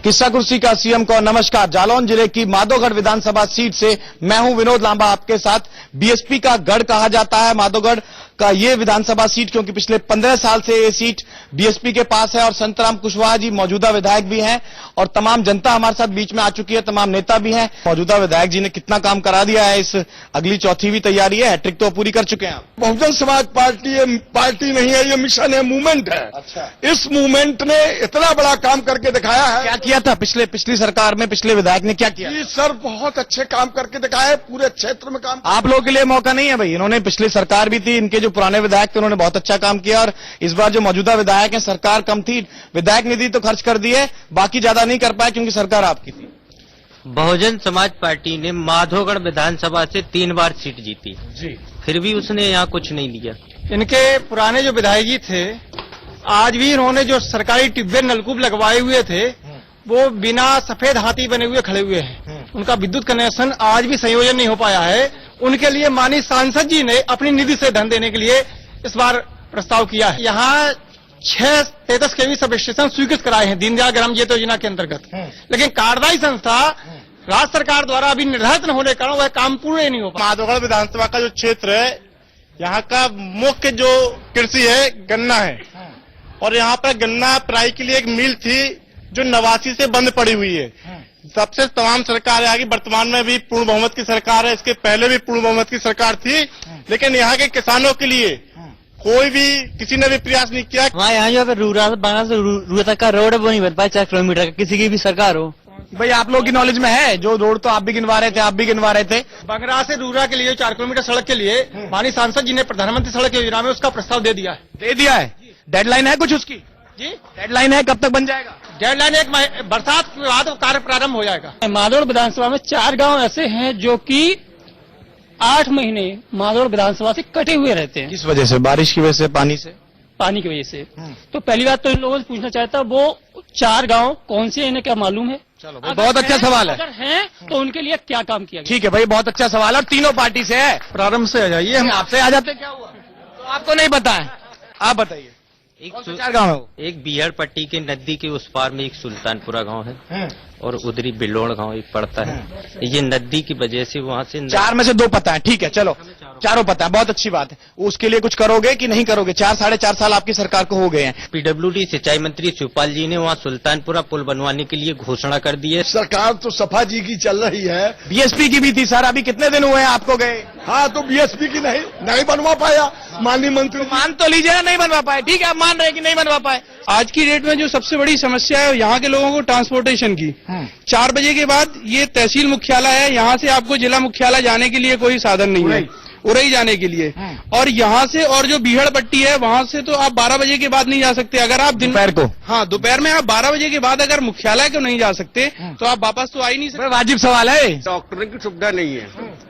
किस्सा कुर्सी का सीएम को नमस्कार। जालौन जिले की माधोगढ़ विधानसभा सीट से मैं हूं विनोद लांबा आपके साथ। बीएसपी का गढ़ कहा जाता है माधोगढ़ का ये विधानसभा सीट, क्योंकि पिछले 15 साल से ये सीट बीएसपी के पास है और संतराम कुशवाहा जी मौजूदा विधायक भी हैं और तमाम जनता हमारे साथ बीच में आ चुकी है, तमाम नेता भी हैं। मौजूदा विधायक जी ने कितना काम करा दिया है, इस अगली चौथी भी तैयारी है, हैट्रिक तो पूरी कर चुके हैं आप। बहुजन समाज पार्टी ये पार्टी नहीं है, ये मिशन है, मूवमेंट है। अच्छा। इस मूवमेंट ने इतना बड़ा काम करके दिखाया है। क्या किया था पिछली सरकार में, पिछले विधायक ने क्या किया? जी सर, बहुत अच्छे काम करके दिखाया है, पूरे क्षेत्र में काम। आप लोगों के लिए मौका नहीं है भाई, इन्होंने पिछली सरकार भी थी, इनके जो पुराने विधायक थे उन्होंने बहुत अच्छा काम किया और इस बार जो मौजूदा विधायक हैं, सरकार कम थी, विधायक निधि तो खर्च कर दी है, बाकी ज्यादा नहीं कर पाए क्योंकि सरकार आपकी थी। बहुजन समाज पार्टी ने माधोगढ़ विधानसभा से 3 बार सीट जीती जी, फिर भी उसने यहाँ कुछ नहीं लिया। इनके पुराने जो विधायक जी थे, आज भी इन्होंने जो सरकारी टिब्बे नलकूप लगवाए हुए थे वो बिना सफेद हाथी बने हुए खड़े हुए हैं। उनका विद्युत कनेक्शन आज भी संयोजन नहीं हो पाया है। उनके लिए माननीय सांसद जी ने अपनी निधि से धन देने के लिए इस बार प्रस्ताव किया है। यहाँ 6-33 केवी सब स्टेशन स्वीकृत कराए हैं दीनदयाल ग्राम ज्योति योजना के अंतर्गत, लेकिन कार्यदायी संस्था राज्य सरकार द्वारा अभी निर्धारित न होने के कारण वह काम पूर्ण नहीं हो पाया। माधोगढ़ विधानसभा का जो क्षेत्र है, यहाँ का मुख्य जो कृषि है गन्ना है और यहाँ पर गन्ना पेराई के लिए एक मिल थी जो 89 से बंद पड़ी हुई है। सबसे तमाम सरकार आगे, वर्तमान में भी पूर्ण बहुमत की सरकार है, इसके पहले भी पूर्ण बहुमत की सरकार थी, लेकिन यहाँ के किसानों के लिए कोई भी किसी ने भी प्रयास नहीं किया। हमारे यहाँ जो रूरा बांग्ला से रूरा तक का रोड वो नहीं बन पाया, 4 किलोमीटर का, किसी की भी सरकार हो। भाई आप लोग की नॉलेज में है, जो रोड तो आप भी गिनवा रहे थे, आप भी गिनवा रहे थे। बंगरा से रूरा के लिए 4 किलोमीटर सड़क के लिए माननीय सांसद जी ने प्रधानमंत्री सड़क योजना में उसका प्रस्ताव दे दिया है। दे दिया है? डेडलाइन है कुछ उसकी? जी, डेडलाइन है, कब तक बन जाएगा? डेडलाइन एक बरसात के बाद कार्य प्रारंभ हो जाएगा। माधोगढ़ विधानसभा में 4 गांव ऐसे हैं जो कि 8 महीने माधोगढ़ विधानसभा से कटे हुए रहते हैं। किस वजह से? बारिश की वजह से, पानी से? पानी की वजह से। तो पहली बात तो इन लोगों से पूछना चाहता हूं, वो 4 गांव कौन से, इन्हें क्या मालूम है? चलो भाई, बहुत अच्छा सवाल है। अगर हैं तो उनके लिए क्या काम किया गया? ठीक है भाई, बहुत अच्छा सवाल है और तीनों पार्टी से है। प्रारंभ से आ जाइए, हम आपसे आ जाते, क्या हुआ? तो आपको नहीं पता है, आप बताइए। एक 4 गाँव है वो? एक बिहार पट्टी के नदी के उस पार में एक सुल्तानपुरा गांव है और उधरी बिलोड़ गांव एक पड़ता है। ये नदी की वजह से वहाँ से 4 में से 2 पता है, ठीक है, चलो चारों पता है, बहुत अच्छी बात है। उसके लिए कुछ करोगे कि नहीं करोगे? 4-4.5 साल आपकी सरकार को हो गए हैं। पीडब्ल्यूडी सिंचाई मंत्री शिवपाल जी ने वहाँ सुल्तानपुरा पुल बनवाने के लिए घोषणा कर दी है। सरकार तो सपा जी की चल रही है, बीएसपी की भी थी सर, अभी कितने दिन हुए हैं आपको गए? हाँ, तो बीएसपी की नहीं बनवा पाया माननीय मंत्री। मान तो लीजिए ना, नहीं बनवा पाए, ठीक है, आप मान रहे हैं कि नहीं बनवा पाए। आज की डेट में जो सबसे बड़ी समस्या है यहाँ के लोगों को ट्रांसपोर्टेशन की। 4 बजे के बाद ये तहसील मुख्यालय है, यहाँ से आपको जिला मुख्यालय जाने के लिए कोई साधन नहीं है, उरई जाने के लिए। और यहाँ से और जो बीहड़ पट्टी है वहाँ से तो आप 12 बजे के बाद नहीं जा सकते। अगर आप दोपहर को, हाँ दोपहर में आप 12 बजे के बाद अगर मुख्यालय को नहीं जा सकते तो आप वापस तो आ ही नहीं सकते। वाजिब सवाल है। डॉक्टर की सुविधा नहीं है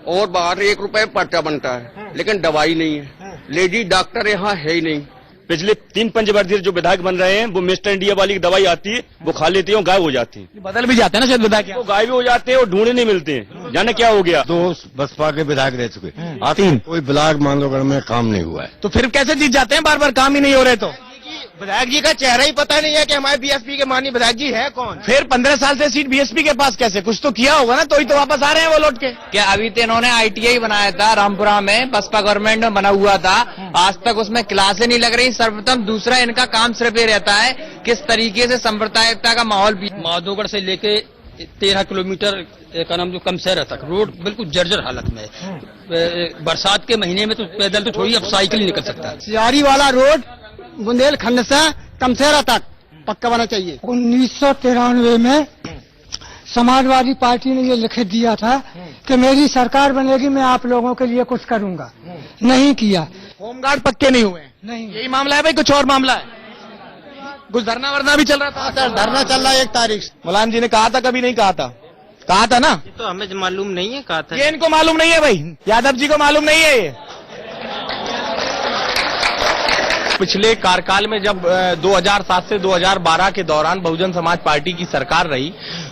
और बाहर 1 रुपए पर्चा बनता है, लेकिन दवाई नहीं है। लेडी डॉक्टर यहाँ है ही नहीं। पिछले 3 पंचवर्षीय जो विधायक बन रहे हैं, वो मिस्टर इंडिया वाली दवाई आती है, वो खा लेते हैं, गायब हो जाती है। बदल भी जाते हैं ना शायद विधायक, वो गायब हो जाते हैं और ढूंढे नहीं मिलते हैं, जाने क्या हो गया। 2 बसपा के विधायक रह चुके, 3 कोई ब्लॉक माधोगढ़ में काम नहीं हुआ है। तो फिर कैसे जीत जाते हैं? बार बार काम ही नहीं हो रहे तो। विधायक जी का चेहरा ही पता नहीं है कि हमारे बीएसपी के माननीय विधायक जी है कौन। फिर 15 साल से सीट बीएसपी के पास कैसे? कुछ तो किया होगा ना, तो ही तो वापस आ रहे हैं वो लौट के। क्या अभी तो इन्होंने आईटीआई बनाया था रामपुरा में, बसपा गवर्नमेंट में बना हुआ था, आज तक उसमें क्लासें नहीं लग रही। सर्वप्रथम दूसरा इनका काम सिर्फ ये रहता है किस तरीके से सांप्रदायिकता का माहौल। माधोगढ़ से लेके 13 किलोमीटर का नाम जो कमशहरा तक रोड बिल्कुल जर्जर हालत में है। बरसात के महीने में तो पैदल तो छोड़िए, अब साइकिल नहीं निकल सकता। सियारी वाला रोड बुंदेलखंड से कमशहरा तक पक्का बना चाहिए। 1993 में समाजवादी पार्टी ने ये लिख दिया था कि मेरी सरकार बनेगी, मैं आप लोगों के लिए कुछ करूंगा। नहीं किया। होमगार्ड पक्के नहीं हुए? नहीं। यही मामला है भाई, कुछ और मामला है? कुछ धरना वरना भी चल रहा था? सर, धरना चल रहा है 1 तारीख से। मुलायम जी ने कहा था, कभी नहीं कहा था? कहा था ना। ये तो हमें मालूम नहीं है, कहा था। ये इनको मालूम नहीं है भाई, यादव जी को मालूम नहीं है ये। पिछले कार्यकाल में जब 2007 से 2012 के दौरान बहुजन समाज पार्टी की सरकार रही,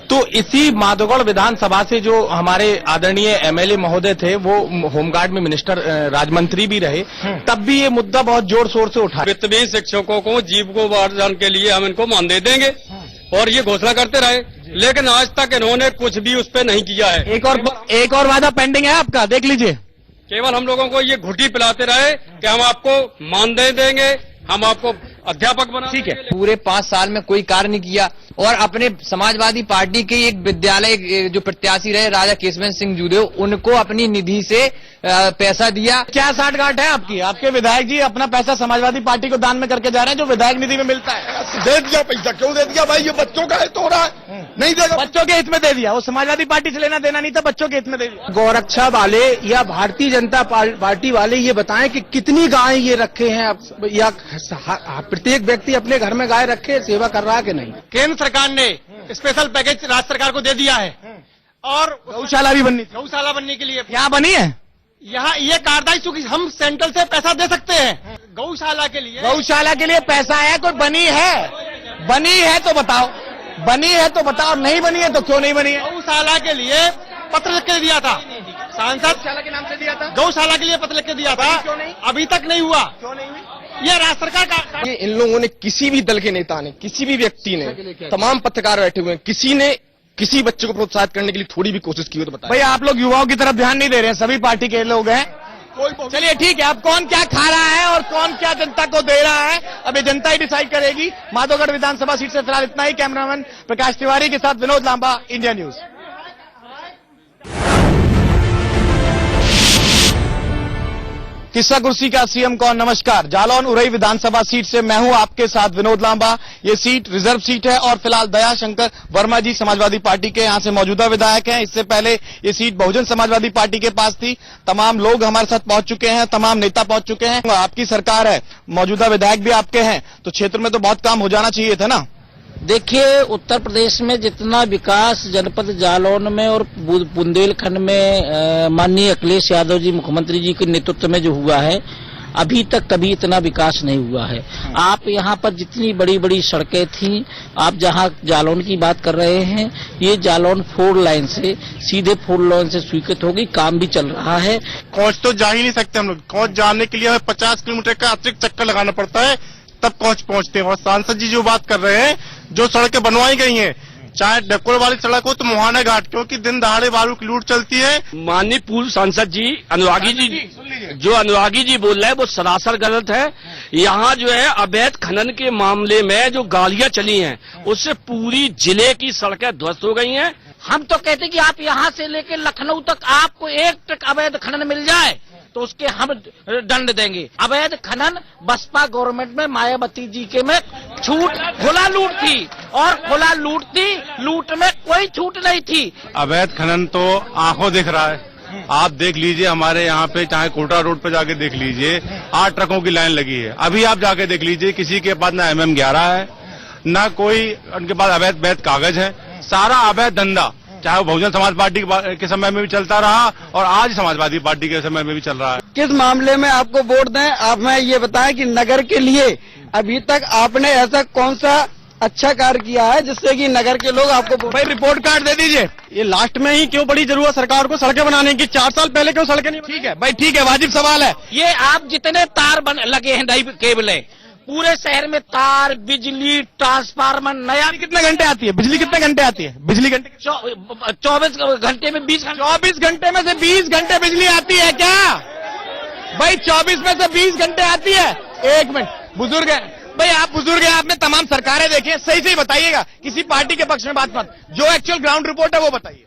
तो इसी माधोगढ़ विधानसभा से जो हमारे आदरणीय एमएलए महोदय थे, वो होमगार्ड में मिनिस्टर राज्यमंत्री भी रहे, तब भी ये मुद्दा बहुत जोर शोर से उठा। वित्तहीन शिक्षकों को जीविकोपार्जन के लिए हम इनको मान दे देंगे, और ये घोषणा करते रहे, लेकिन आज तक इन्होंने कुछ भी उस पर नहीं किया है। एक और वादा पेंडिंग है आपका, देख लीजिए। केवल हम लोगों को ये घुटी पिलाते रहे कि हम आपको मानदेय देंगे, हम आपको अध्यापक बना। ठीक है। पूरे 5 साल में कोई कार्य नहीं किया और अपने समाजवादी पार्टी के एक विद्यालय जो प्रत्याशी रहे राजा केशवंत सिंह जूदेव, उनको अपनी निधि से पैसा दिया। क्या साठगांठ है आपकी? आपके विधायक जी अपना पैसा समाजवादी पार्टी को दान में करके जा रहे हैं, जो विधायक निधि में मिलता है। दे दिया पैसा, क्यों दे दिया भाई? ये बच्चों का हित हो रहा है, नहीं देगा। बच्चों के हित में दे दिया, वो समाजवादी पार्टी से लेना देना नहीं था, बच्चों के हित में दे दिया। गौरक्षा वाले या भारतीय जनता पार्टी वाले ये बताएं कि कितनी गाय ये रखे हैं या प्रत्येक व्यक्ति अपने घर में गाय रखे, सेवा कर रहा है कि नहीं। केंद्र सरकार ने स्पेशल पैकेज राज्य सरकार को दे दिया है और गौशाला भी बननी थी। गौशाला बनने के लिए यहाँ बनी है, यहाँ ये कार्यदायी, चूंकि हम सेंट्रल से पैसा दे सकते हैं गौशाला के लिए। गौशाला के लिए पैसा है, कोई बनी है? बनी है तो बताओ, बनी है तो बताओ, नहीं बनी है तो क्यों नहीं बनी है? गौशाला के लिए पत्र लिख के दिया था सांसद, के नाम से दिया था। गौशाला के लिए पत्र लिख के दिया था, अभी तक नहीं हुआ। क्यों नहीं हुई? ये राज्य सरकार का। ये इन लोगों ने, किसी भी दल के नेता ने, किसी भी व्यक्ति ने, तमाम पत्रकार बैठे हुए हैं, किसी ने किसी बच्चे को प्रोत्साहित करने के लिए थोड़ी भी कोशिश की हो तो बताइए। भाई आप लोग युवाओं की तरफ ध्यान नहीं दे रहे हैं, सभी पार्टी के लोग हैं। चलिए ठीक है, अब कौन क्या खा रहा है और कौन क्या जनता को दे रहा है, अब ये जनता ही डिसाइड करेगी। माधोगढ़ विधानसभा सीट से फिलहाल इतना ही। कैमरामैन प्रकाश तिवारी के साथ विनोद लांबा, इंडिया न्यूज। किस्सा कुर्सी का सीएम कौन? नमस्कार। जालौन उरई विधानसभा सीट से मैं हूं आपके साथ विनोद लांबा। ये सीट रिजर्व सीट है और फिलहाल दया शंकर वर्मा जी समाजवादी पार्टी के यहां से मौजूदा विधायक हैं। इससे पहले ये सीट बहुजन समाजवादी पार्टी के पास थी। तमाम लोग हमारे साथ पहुंच चुके हैं, तमाम नेता पहुंच चुके हैं। आपकी सरकार है, मौजूदा विधायक भी आपके हैं, तो क्षेत्र में तो बहुत काम हो जाना चाहिए था ना? देखिए, उत्तर प्रदेश में जितना विकास जनपद जालौन में और बुंदेलखंड में माननीय अखिलेश यादव जी मुख्यमंत्री जी के नेतृत्व में जो हुआ है, अभी तक कभी इतना विकास नहीं हुआ है। आप यहाँ पर जितनी बड़ी बड़ी सड़कें थी, आप जहाँ जालौन की बात कर रहे हैं, ये जालौन 4 लाइन से सीधे 4 लाइन से स्वीकृत होगी, काम भी चल रहा है। कोच तो जा ही नहीं सकते हम लोग। कोच जाने के लिए हमें 50 किलोमीटर का अतिरिक्त चक्कर लगाना पड़ता है, तब पहुंचते हैं। और सांसद जी जो बात कर रहे हैं, जो सड़कें बनवाई गई हैं, चाहे डकोर वाली सड़क हो तो मुहाना घाट, क्योंकि दिन दहाड़े बालू की लूट चलती है। माननीय पूर्व सांसद जी अनुरागी जी बोल रहे हैं वो सरासर गलत है। यहाँ जो है अवैध खनन के मामले में जो गालियां चली हैं, उससे पूरी जिले की सड़कें ध्वस्त हो गई हैं। हम तो कहते कि आप यहाँ से लेकर लखनऊ तक आपको 1 ट्रक अवैध खनन मिल जाए तो उसके हम दंड देंगे। अवैध खनन बसपा गवर्नमेंट में मायावती जी के में छूट, खुला लूट थी और खुला लूट थी, लूट में कोई छूट नहीं थी। अवैध खनन तो आंखों दिख रहा है। आप देख लीजिए, हमारे यहाँ पे चाहे कोटा रोड पे जाके देख लीजिए, 8 ट्रकों की लाइन लगी है। अभी आप जाके देख लीजिए, किसी के पास ना MM11 है, ना कोई उनके पास अवैध कागज है। सारा अवैध धंधा चाहे वो बहुजन समाज पार्टी के समय में भी चलता रहा और आज समाजवादी पार्टी के समय में भी चल रहा है। किस मामले में आपको वोट दें, आप मैं ये बताएं कि नगर के लिए अभी तक आपने ऐसा कौन सा अच्छा कार्य किया है जिससे कि नगर के लोग आपको। भाई रिपोर्ट कार्ड दे दीजिए। ये लास्ट में ही क्यों बड़ी जरूरत सरकार को सड़कें बनाने की? 4 साल पहले क्यों सड़कें नहीं? ठीक है भाई, ठीक है, वाजिब सवाल है। ये आप जितने तार लगे हैं, नई केबलें, पूरे शहर में तार, बिजली, ट्रांसफार्मर नया। कितने घंटे आती है बिजली? कितने घंटे आती है बिजली? घंटे 24 घंटे में 20 घंटे। 24 घंटे में से 20 घंटे बिजली आती है क्या? भाई 24 में से 20 घंटे आती है। 1 मिनट, बुजुर्ग है भाई, आप बुजुर्ग हैं, आपने तमाम सरकारें देखी है, सही सही बताइएगा, किसी पार्टी के पक्ष में बात मत, जो एक्चुअल ग्राउंड रिपोर्ट है वो बताइए।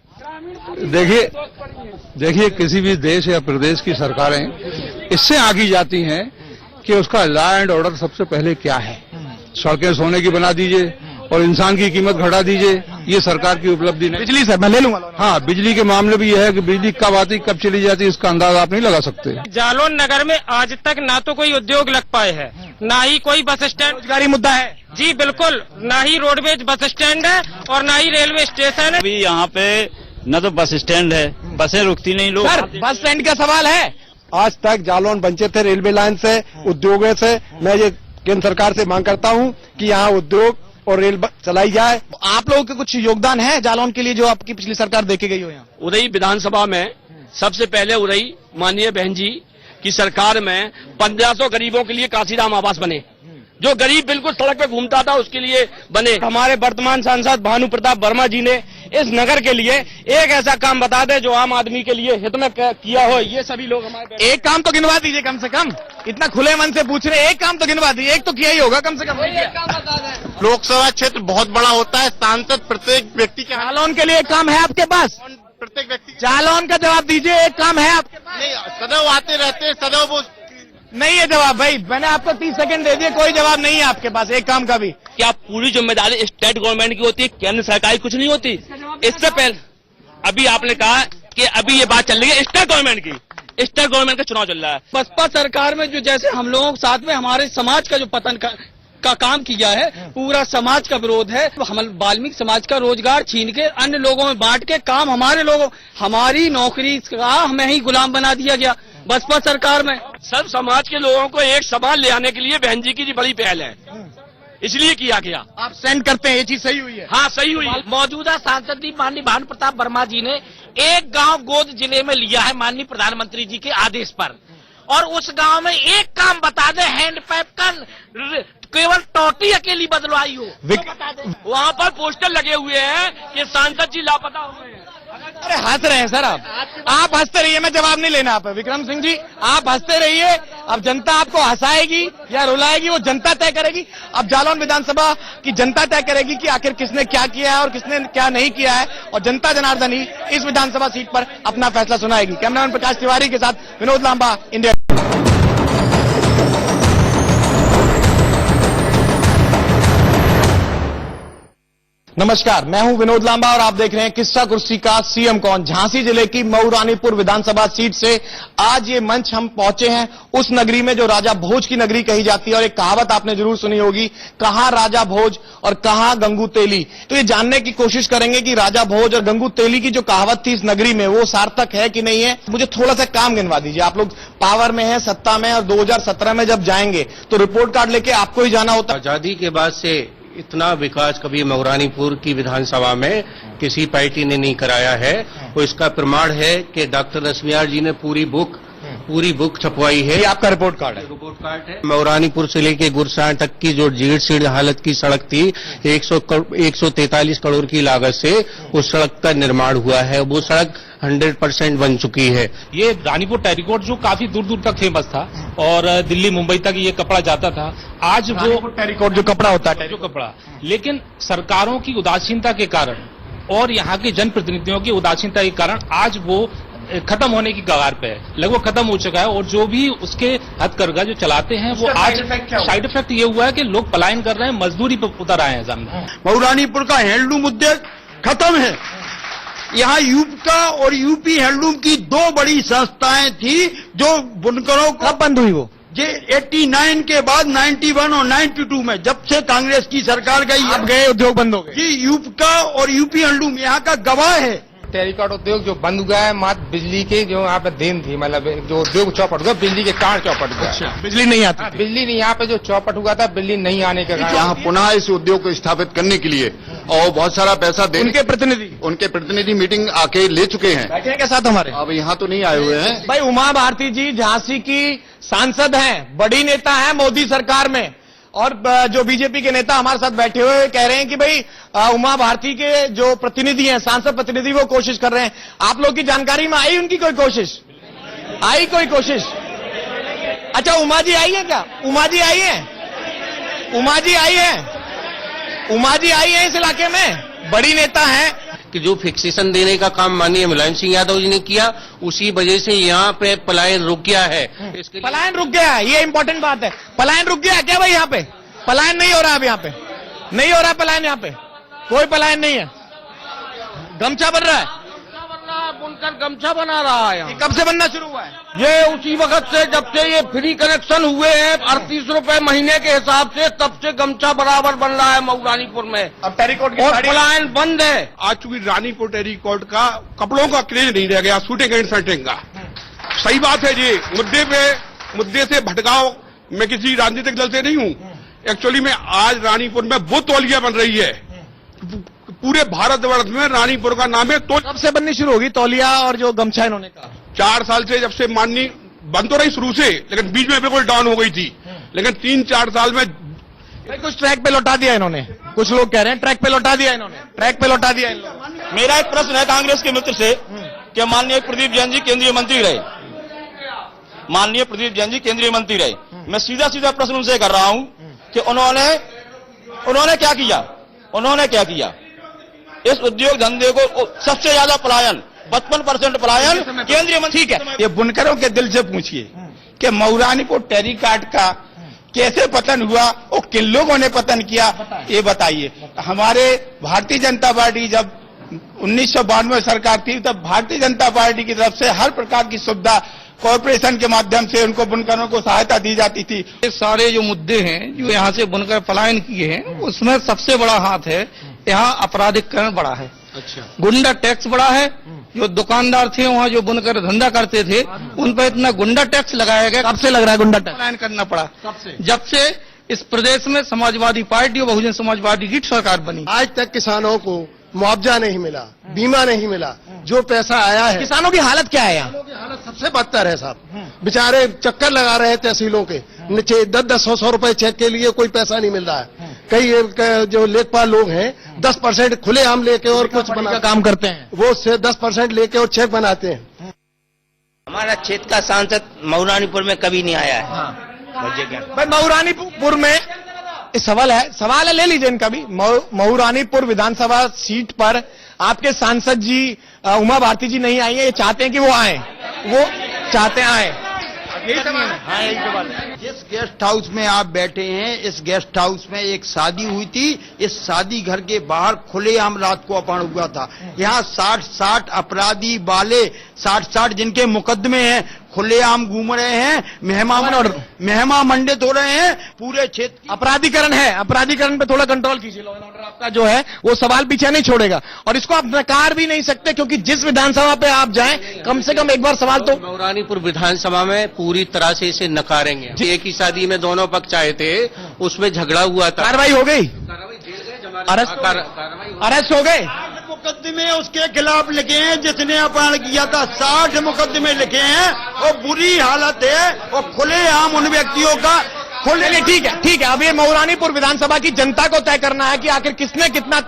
देखिए किसी भी देश या प्रदेश की सरकारें इससे आगे जाती हैं कि उसका लॉ एंड ऑर्डर सबसे पहले क्या है। सड़कें सोने की बना दीजिए और इंसान की कीमत घटा दीजिए, ये सरकार की उपलब्धि नहीं। बिजली सर मैं ले लूंगा। हाँ, बिजली के मामले भी यह है कि बिजली कब आती कब चली जाती इसका अंदाजा आप नहीं लगा सकते। जालौन नगर में आज तक ना तो कोई उद्योग लग पाए है, ना ही कोई बस स्टैंड। रोजगारी मुद्दा है जी बिल्कुल, ना ही रोडवेज बस स्टैंड है और ना ही रेलवे स्टेशन है। अभी यहाँ पे न तो बस स्टैंड है, बसें रुकती नहीं। लोग सर बस स्टैंड का सवाल है। आज तक जालौन वंचित थे रेलवे लाइन से, उद्योगों से। मैं ये केंद्र सरकार से मांग करता हूँ कि यहाँ उद्योग और रेल चलाई जाए। आप लोगों के कुछ योगदान है जालौन के लिए जो आपकी पिछली सरकार देके गई हो? यहाँ उरई विधानसभा में सबसे पहले उरई माननीय बहन जी की सरकार में 1500 गरीबों के लिए काशीराम आवास बने। जो गरीब बिल्कुल सड़क पे घूमता था उसके लिए बने। हमारे वर्तमान सांसद भानु प्रताप वर्मा जी ने इस नगर के लिए एक ऐसा काम बता दे जो आम आदमी के लिए हित में किया हो। ये सभी लोग हमारे एक काम तो गिनवा दीजिए कम से कम, इतना खुले मन से पूछ रहे, एक काम तो गिनवा दीजिए, एक तो किया ही होगा कम से कम। लोकसभा क्षेत्र बहुत बड़ा होता है, सांसद प्रत्येक व्यक्ति के जालौन के लिए एक काम है आपके पास? प्रत्येक व्यक्ति जालौन का जवाब दीजिए, एक काम है आपके पास? नहीं, सदैव आते रहते हैं, सदैव वो नहीं है जवाब भाई, मैंने आपको 30 सेकंड दे दिए, कोई जवाब नहीं है आपके पास एक काम का भी। क्या पूरी जिम्मेदारी स्टेट गवर्नमेंट की होती है, केंद्र सरकार की कुछ नहीं होती? इससे पहले अभी आपने कहा कि अभी ये बात चल रही है स्टेट गवर्नमेंट की, स्टेट गवर्नमेंट का चुनाव चल रहा है। बसपा सरकार में जो जैसे हम लोगों के साथ में हमारे समाज का जो पतन का काम किया है, पूरा समाज का विरोध है। हम वाल्मीकि समाज का रोजगार छीन के अन्य लोगों में बांट के काम हमारे लोगों, हमारी नौकरी का हमें ही गुलाम बना दिया गया बसपा सरकार में। सब समाज के लोगों को एक समान ले आने के लिए बहन जी की बड़ी पहल है, इसलिए किया गया। आप सेंड करते हैं, ये चीज सही हुई है? हाँ सही हुई। मौजूदा सांसद माननीय भानु प्रताप वर्मा जी ने एक गांव गोद जिले में लिया है माननीय प्रधानमंत्री जी के आदेश पर, और उस गांव में एक काम बता दे, हैंडपैप का केवल टोटी अकेली बदलवाई हो, वहाँ पर पोस्टर लगे हुए हैं कि सांसद जी लापता हो गए हैं। अरे हंस रहे हैं सर आप हंसते रहिए, मैं जवाब नहीं लेना आप विक्रम सिंह जी, आप हंसते रहिए। अब जनता आपको हंसाएगी या रुलाएगी वो जनता तय करेगी। अब जालौन विधानसभा की जनता तय करेगी कि आखिर किसने क्या किया है और किसने क्या नहीं किया है, और जनता जनार्दन ही इस विधानसभा सीट पर अपना फैसला सुनाएगी। कैमरामैन प्रकाश तिवारी के साथ विनोद लांबा, इंडिया। नमस्कार, मैं हूं विनोद लांबा और आप देख रहे हैं किस्सा कुर्सी का सीएम कौन। झांसी जिले की मऊ रानीपुर विधानसभा सीट से आज ये मंच हम पहुंचे हैं उस नगरी में जो राजा भोज की नगरी कही जाती है। और एक कहावत आपने जरूर सुनी होगी, कहां राजा भोज और कहां गंगू तेली। तो ये जानने की कोशिश करेंगे कि राजा भोज और गंगू तेली की जो कहावत थी इस नगरी में वो सार्थक है कि नहीं है। मुझे थोड़ा सा काम गिनवा दीजिए। आप लोग पावर में है, सत्ता में, और 2017 में जब जाएंगे तो रिपोर्ट कार्ड लेके आपको ही जाना होता है। आजादी के बाद से इतना विकास कभी मऊरानीपुर की विधानसभा में किसी पार्टी ने नहीं कराया है। और इसका प्रमाण है कि डॉक्टर रश्मियार जी ने पूरी बुक छपवाई है। ये आपका रिपोर्ट कार्ड है? रिपोर्ट कार्ड है। मऊरानीपुर से लेके गुरसाण तक की जो जीर्ण शीर्ण हालत की सड़क थी, 143 करोड़ की लागत से उस सड़क का निर्माण हुआ है। वो सड़क 100% बन चुकी है। ये रानीपुर टेरिकॉट जो काफी दूर दूर तक फेमस था और दिल्ली मुंबई तक ये कपड़ा जाता था, आज वो टेरिकॉट जो कपड़ा होता है, जो कपड़ा, लेकिन सरकारों की उदासीनता के कारण और यहाँ के जनप्रतिनिधियों की उदासीनता के कारण आज वो खत्म होने की कगार पे है, लगभग खत्म हो चुका है। और जो भी उसके हथकरघा जो चलाते हैं वो आज साइड इफेक्ट ये हुआ है कि लोग पलायन कर रहे हैं, मजदूरी पर उतर आए हैं सामने। मऊरानीपुर का हैंडलूम उद्योग खत्म है। यहाँ यूपका और यूपी हैंडलूम की दो बड़ी संस्थाएं थी जो बुनकरों को। कब बंद हुई वो? ये 89 के बाद 91 और 92 में जब से कांग्रेस की सरकार गई, अब गए उद्योग बंद हो गए। जी, यूपका और यूपी हैंडलूम यहाँ का गवाह है। टेरिकॉट उद्योग जो बंद हुआ है, मात्र बिजली के जो यहाँ पे देन थी, मतलब जो उद्योग चौपट हुआ, बिजली के कारण चौपट हुआ। अच्छा, बिजली नहीं आती? बिजली नहीं, यहाँ पे जो चौपट हुआ था, बिजली नहीं आने के कारण यहाँ पुनः इस उद्योग को स्थापित करने के लिए और बहुत सारा पैसा दे, उनके प्रतिनिधि मीटिंग आके ले चुके हैं। बैठे हैं के साथ हमारे? अब यहाँ तो नहीं आए हुए हैं भाई। उमा भारती जी झांसी की सांसद हैं, बड़ी नेता हैं मोदी सरकार में, और जो बीजेपी के नेता हमारे साथ बैठे हुए कह रहे हैं कि भाई उमा भारती के जो प्रतिनिधि हैं, सांसद प्रतिनिधि, वो कोशिश कर रहे हैं। आप लोग की जानकारी में आई उनकी कोई कोशिश? आई कोई कोशिश? अच्छा, उमा जी आई है क्या? उमा जी आई है? उमा जी आई है? उमा जी आई है इस इलाके में, बड़ी नेता है। कि जो फिक्सेशन देने का काम माननीय मुलायम सिंह यादव जी ने किया, उसी वजह से यहाँ पे पलायन रुक गया है। इसके लिए पलायन रुक गया है, ये इंपॉर्टेंट बात है। पलायन रुक गया है क्या भाई? यहाँ पे पलायन नहीं हो रहा, अब यहाँ पे नहीं हो रहा पलायन, यहाँ पे कोई पलायन नहीं है। गमछा बन रहा है, बुनकर गमछा बना रहा है। ये कब से बनना शुरू हुआ है? ये उसी वक्त से जब से ये फ्री कनेक्शन हुए हैं 38 रुपए महीने के हिसाब से, तब से गमछा बराबर बन रहा है मऊरानीपुर में। अब टेरिकॉट और पलायन बंद है। आज चूंकि रानीपुर टेरिकॉट का कपड़ों का क्रेज नहीं रह गया, शूटिंग एंड शर्टिंग का। सही बात है जी, मुद्दे से भटकाव मैं किसी राजनीतिक दल से नहीं हूँ। एक्चुअली में आज रानीपुर में वो तौलिया बन रही है, पूरे भारतवर्ष में रानीपुर का नाम है। तो कब से बननी शुरू होगी तौलिया और जो गमछा इन्होंने कहा? 4 साल से, जब से माननी बंद तो रही शुरू से, लेकिन बीच में बिल्कुल डाउन हो गई थी। लेकिन 3-4 साल में भाई कुछ ट्रैक पे लौटा दिया इन्होंने, कुछ लोग कह रहे हैं ट्रैक पे लौटा दिया इन्होंने, ट्रैक पे लौटा दिया इन लोगों। मेरा एक प्रश्न है कांग्रेस के मित्र से कि माननीय प्रदीप जैन जी केंद्रीय मंत्री रहे, माननीय प्रदीप जैन जी केंद्रीय मंत्री रहे, मैं सीधा सीधा प्रश्न उनसे कर रहा हूं कि उन्होंने क्या किया, उन्होंने क्या किया? इस उद्योग धंधे को सबसे ज्यादा पलायन 55% पलायन केंद्रीय मंत्री। ठीक है, ये बुनकरों के दिल से पूछिए कि मऊरानीपुर टेरीकाट का कैसे पतन हुआ और किन लोगों ने पतन किया, ये बताइए। हमारे भारतीय जनता पार्टी जब 1992 सरकार थी तब भारतीय जनता पार्टी की तरफ से हर प्रकार की सुविधा कॉरपोरेशन के माध्यम से उनको बुनकरों को सहायता दी जाती थी। ये सारे जो मुद्दे हैं जो यहाँ से बुनकर पलायन किए हैं उसमें सबसे बड़ा हाथ है, यहाँ अपराधिकरण बड़ा है, अच्छा गुंडा टैक्स बड़ा है। जो दुकानदार थे वहाँ जो बुनकर धंधा करते थे उन पर इतना गुंडा टैक्स लगाया गया। कब से लग रहा है गुंडा टैक्स? पलायन करना पड़ा जब से इस प्रदेश में समाजवादी पार्टी और बहुजन समाजवादी की सरकार बनी। आज तक किसानों को मुआवजा नहीं मिला, बीमा नहीं मिला, जो पैसा आया है। किसानों की हालत क्या है यहाँ? किसानों की हालत सबसे बदतर है साहब, बेचारे चक्कर लगा रहे हैं तहसीलों के नीचे, 10-10 रुपए चेक के लिए कोई पैसा नहीं मिल रहा है। कई जो लेखपाल लोग हैं 10% खुलेआम लेके और कुछ बना काम करते हैं, वो से 10% लेके और चेक बनाते हैं। हमारा क्षेत्र का सांसद मऊरानीपुर में कभी नहीं आया है। भाई मऊरानीपुर में सवाल है ले लीजिए इनका भी। मऊरानीपुर विधानसभा सीट पर आपके सांसद जी उमा भारती जी नहीं आई है, ये चाहते हैं कि वो आए, वो चाहते हैं आए, यही सवाल है। हाँ यही सवाल है। जिस गेस्ट हाउस में आप बैठे हैं इस गेस्ट हाउस में एक शादी हुई थी, इस शादी घर के बाहर खुलेआम रात को अपहरण हुआ था। यहाँ 60 अपराधी वाले 60 जिनके मुकदमे हैं खुलेआम घूम रहे हैं, मेहमा मंडित हो रहे हैं पूरे क्षेत्र। अपराधीकरण है, अपराधीकरण पे थोड़ा कंट्रोल कीजिए। लॉ एंड ऑर्डर आपका जो है वो सवाल पीछे नहीं छोड़ेगा और इसको आप नकार भी नहीं सकते क्योंकि जिस विधानसभा पे आप जाएं कम से कम एक बार सवाल तो मऊरानीपुर विधानसभा में पूरी तरह से इसे नकारेंगे। एक ही शादी में दोनों पक्ष आए थे, उसमें झगड़ा हुआ था, कार्रवाई हो गई, अरेस्ट हो गए। मुकदमे उसके खिलाफ लिखे हैं जिसने अपहरण किया था, 60 मुकदमे लिखे हैं और बुरी हालत है और खुलेआम उन व्यक्तियों का ठीक है। अब ये मऊरानीपुर विधानसभा की जनता को तय करना है कि आखिर किसने कितना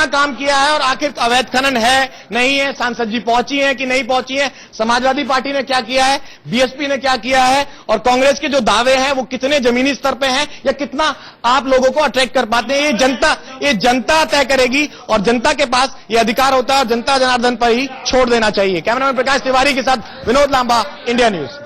काम किया है और आखिर अवैध खनन है नहीं है, सांसद जी पहुंची हैं कि नहीं पहुंची है, समाजवादी पार्टी ने क्या किया है, बीएसपी ने क्या किया है और कांग्रेस के जो दावे हैं वो कितने जमीनी स्तर पे हैं या कितना आप लोगों को अट्रैक्ट कर पाते हैं, ये जनता तय करेगी और जनता के पास ये अधिकार होता है और जनता जनार्दन पर ही छोड़ देना चाहिए। कैमरामैन प्रकाश तिवारी के साथ विनोद लांबा, इंडिया न्यूज।